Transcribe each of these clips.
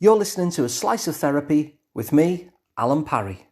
You're listening to A Slice of Therapy with me, Alun Parry.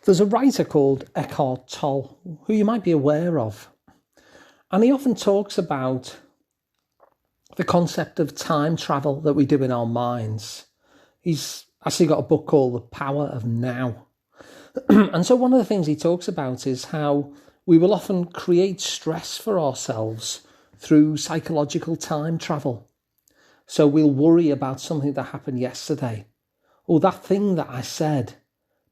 There's a writer called Eckhart Tolle, who you might be aware of, and he often talks about the concept of time travel that we do in our minds. He's actually got a book called The Power of Now. And so one of the things he talks about is how we will often create stress for ourselves through psychological time travel. So we'll worry about something that happened yesterday. Or that thing that I said,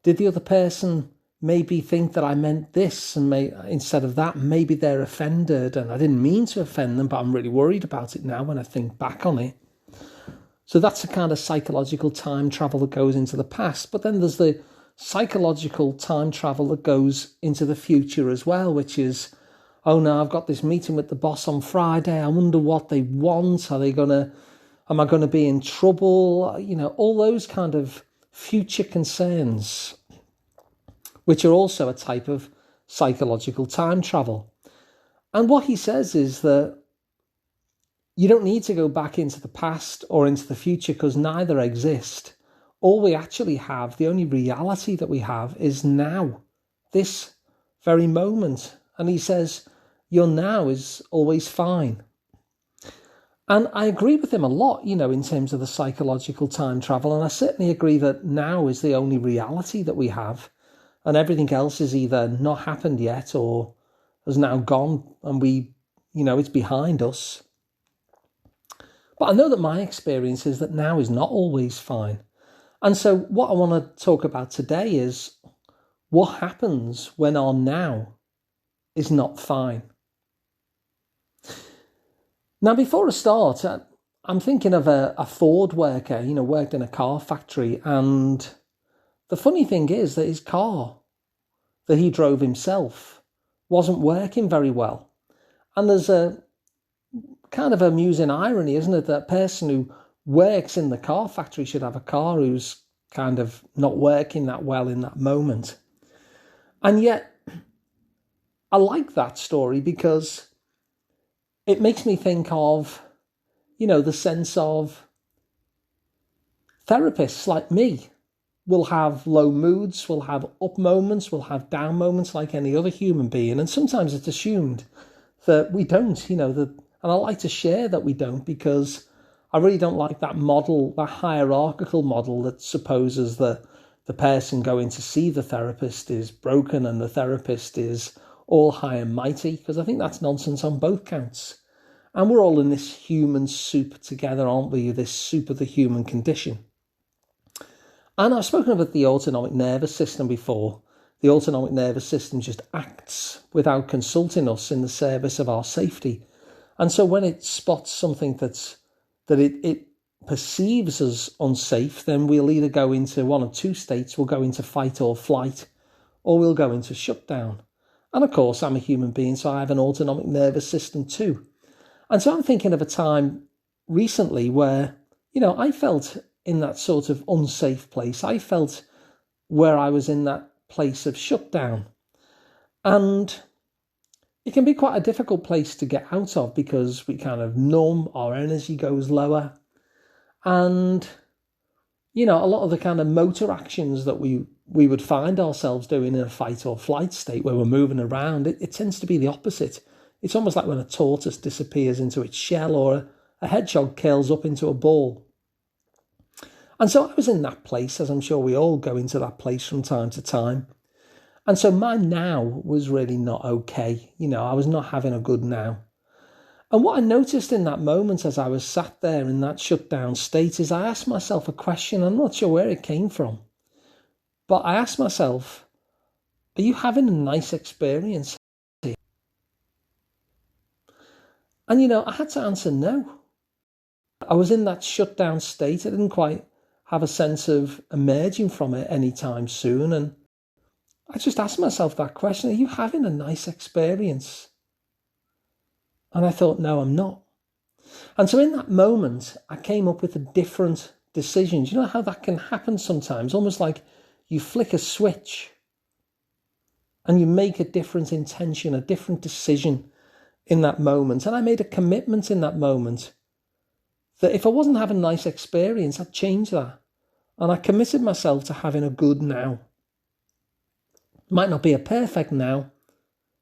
did the other person maybe think that I meant this and instead of that, maybe they're offended and I didn't mean to offend them, but I'm really worried about it now when I think back on it. So that's a kind of psychological time travel that goes into the past. But then there's the psychological time travel that goes into the future as well, which is, oh no, I've got this meeting with the boss on Friday. I wonder what they want. Am I going to be in trouble? All those kind of future concerns, which are also a type of psychological time travel. And what he says is that you don't need to go back into the past or into the future because neither exist. All we actually have, the only reality that we have is now, this very moment. And he says, your now is always fine. And I agree with him a lot, in terms of the psychological time travel. And I certainly agree that now is the only reality that we have. And everything else is either not happened yet or has now gone and it's behind us. But I know that my experience is that now is not always fine. And so what I want to talk about today is what happens when our now is not fine. Now, before I start, I'm thinking of a Ford worker, worked in a car factory. And the funny thing is that his car that he drove himself wasn't working very well. And there's a kind of amusing irony, isn't it? That a person who works in the car factory should have a car who's kind of not working that well in that moment. And yet, I like that story because it makes me think of, the sense of therapists like me will have low moods, will have up moments, will have down moments like any other human being. And sometimes it's assumed that we don't, and I like to share that we don't because I really don't like that model, that hierarchical model that supposes that the person going to see the therapist is broken and the therapist is all high and mighty, because I think that's nonsense on both counts. And we're all in this human soup together, aren't we? This soup of the human condition. And I've spoken about the autonomic nervous system before. The autonomic nervous system just acts without consulting us in the service of our safety. And so when it spots something that it perceives as unsafe, then we'll either go into one of two states. We'll go into fight or flight, or we'll go into shutdown. And of course, I'm a human being, so I have an autonomic nervous system too. And so I'm thinking of a time recently where, I felt in that sort of unsafe place. I felt where I was in that place of shutdown. And it can be quite a difficult place to get out of because we kind of numb, our energy goes lower. And, a lot of the kind of motor actions that we would find ourselves doing in a fight or flight state where we're moving around, it tends to be the opposite. It's almost like when a tortoise disappears into its shell or a hedgehog curls up into a ball. And so I was in that place, as I'm sure we all go into that place from time to time. And so my now was really not okay. I was not having a good now. And what I noticed in that moment as I was sat there in that shutdown state is I asked myself a question. I'm not sure where it came from. But I asked myself, are you having a nice experience? And, I had to answer no. I was in that shutdown state. I didn't quite have a sense of emerging from it anytime soon. And I just asked myself that question, are you having a nice experience? And I thought, no, I'm not. And so in that moment, I came up with a different decision. Do you know how that can happen sometimes? Almost like you flick a switch and you make a different intention, a different decision. in that moment. And I made a commitment in that moment that if I wasn't having a nice experience, I'd change that. And I committed myself to having a good now. It might not be a perfect now,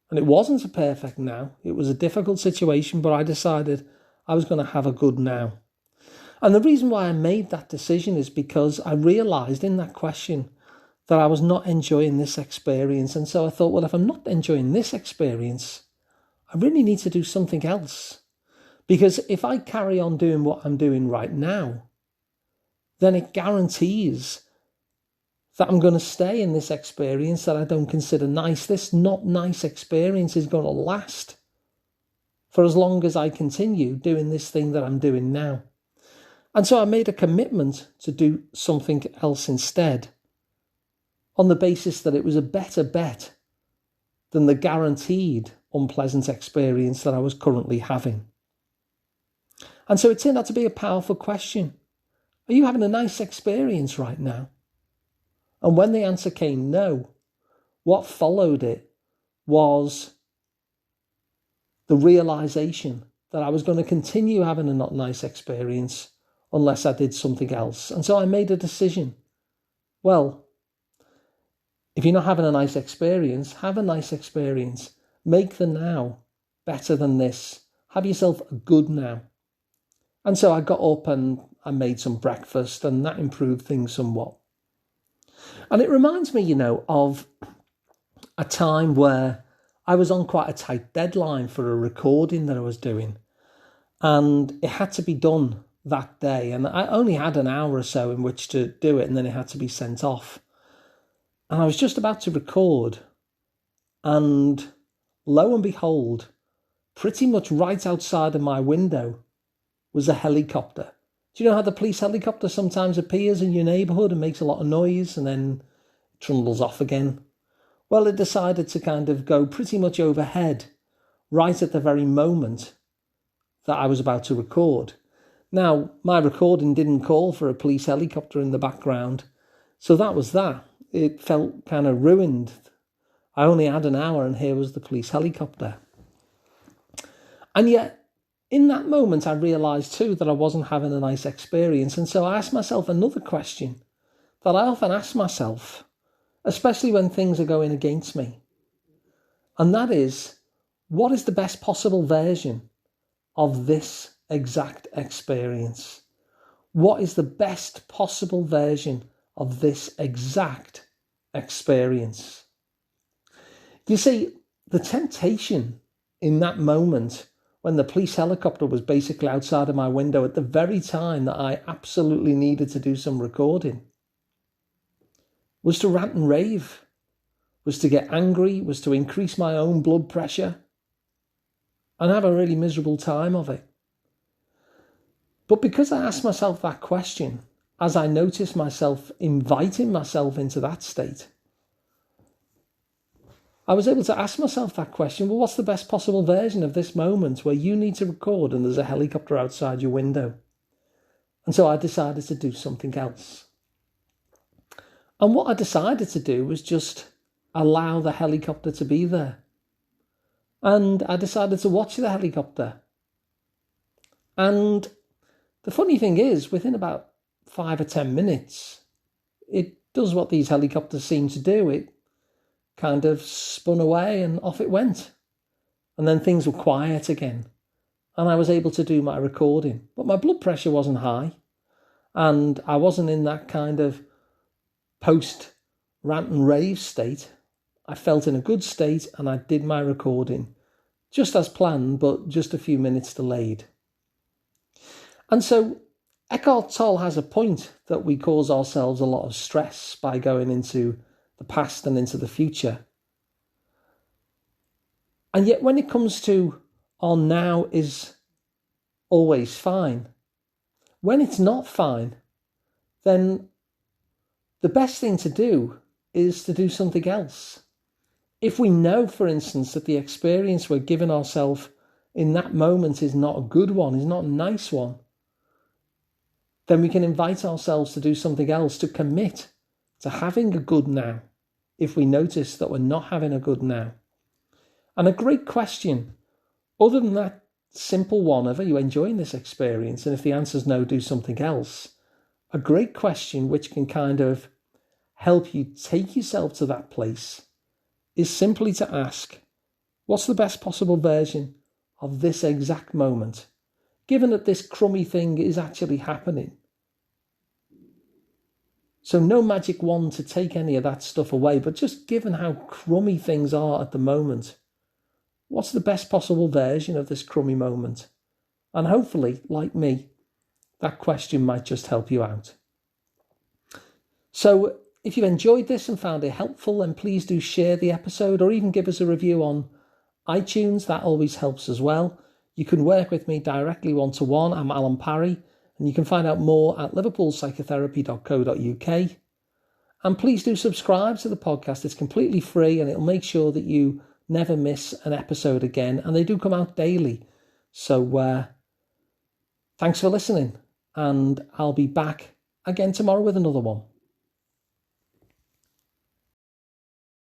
and it wasn't a perfect now. It was a difficult situation, but I decided I was going to have a good now. And the reason why I made that decision is because I realised in that question that I was not enjoying this experience. And so I thought, well, if I'm not enjoying this experience, I really need to do something else. Because if I carry on doing what I'm doing right now, then it guarantees that I'm going to stay in this experience that I don't consider nice. This not nice experience is going to last for as long as I continue doing this thing that I'm doing now. And so I made a commitment to do something else instead, on the basis that it was a better bet than the guaranteed unpleasant experience that I was currently having. And so it turned out to be a powerful question. Are you having a nice experience right now? And when the answer came no, what followed it was the realization that I was going to continue having a not nice experience unless I did something else. And so I made a decision. Well, if you're not having a nice experience, have a nice experience. Make the now better than this. Have yourself a good now. And so I got up and I made some breakfast, and that improved things somewhat. And it reminds me, of a time where I was on quite a tight deadline for a recording that I was doing. And it had to be done that day. And I only had an hour or so in which to do it, and then it had to be sent off. And I was just about to record. And lo and behold, pretty much right outside of my window was a helicopter. Do you know how the police helicopter sometimes appears in your neighbourhood and makes a lot of noise and then trundles off again? Well, it decided to kind of go pretty much overhead right at the very moment that I was about to record. Now, my recording didn't call for a police helicopter in the background, so that was that. It felt kind of ruined. I only had an hour and here was the police helicopter. And yet, in that moment, I realised too that I wasn't having a nice experience. And so I asked myself another question that I often ask myself, especially when things are going against me. And that is, what is the best possible version of this exact experience? What is the best possible version of this exact experience? You see, the temptation in that moment, when the police helicopter was basically outside of my window at the very time that I absolutely needed to do some recording, was to rant and rave, was to get angry, was to increase my own blood pressure and have a really miserable time of it. But because I asked myself that question, as I noticed myself inviting myself into that state, I was able to ask myself that question, well, what's the best possible version of this moment where you need to record and there's a helicopter outside your window? And so I decided to do something else. And what I decided to do was just allow the helicopter to be there. And I decided to watch the helicopter. And the funny thing is, within about 5 or 10 minutes, it does what these helicopters seem to do. It kind of spun away and off it went. And then things were quiet again. And I was able to do my recording. But my blood pressure wasn't high. And I wasn't in that kind of post rant and rave state. I felt in a good state and I did my recording just as planned, but just a few minutes delayed. And so Eckhart Tolle has a point that we cause ourselves a lot of stress by going into the past and into the future. And yet when it comes to our now is always fine, when it's not fine, then the best thing to do is to do something else. If we know, for instance, that the experience we're giving ourselves in that moment is not a good one, is not a nice one, then we can invite ourselves to do something else, to commit to having a good now, if we notice that we're not having a good now. And a great question Other than that simple one of, are you enjoying this experience? And if the answer is no, do something else. A great question which can kind of help you take yourself to that place is simply to ask, what's the best possible version of this exact moment, given that this crummy thing is actually happening? So no magic wand to take any of that stuff away, but just given how crummy things are at the moment, what's the best possible version of this crummy moment? And hopefully, like me, that question might just help you out. So if you enjoyed this and found it helpful, then please do share the episode or even give us a review on iTunes. That always helps as well. You can work with me directly one-to-one. I'm Alun Parry, and you can find out more at liverpoolpsychotherapy.co.uk. And please do subscribe to the podcast. It's completely free, and it'll make sure that you never miss an episode again. And they do come out daily. So thanks for listening, and I'll be back again tomorrow with another one.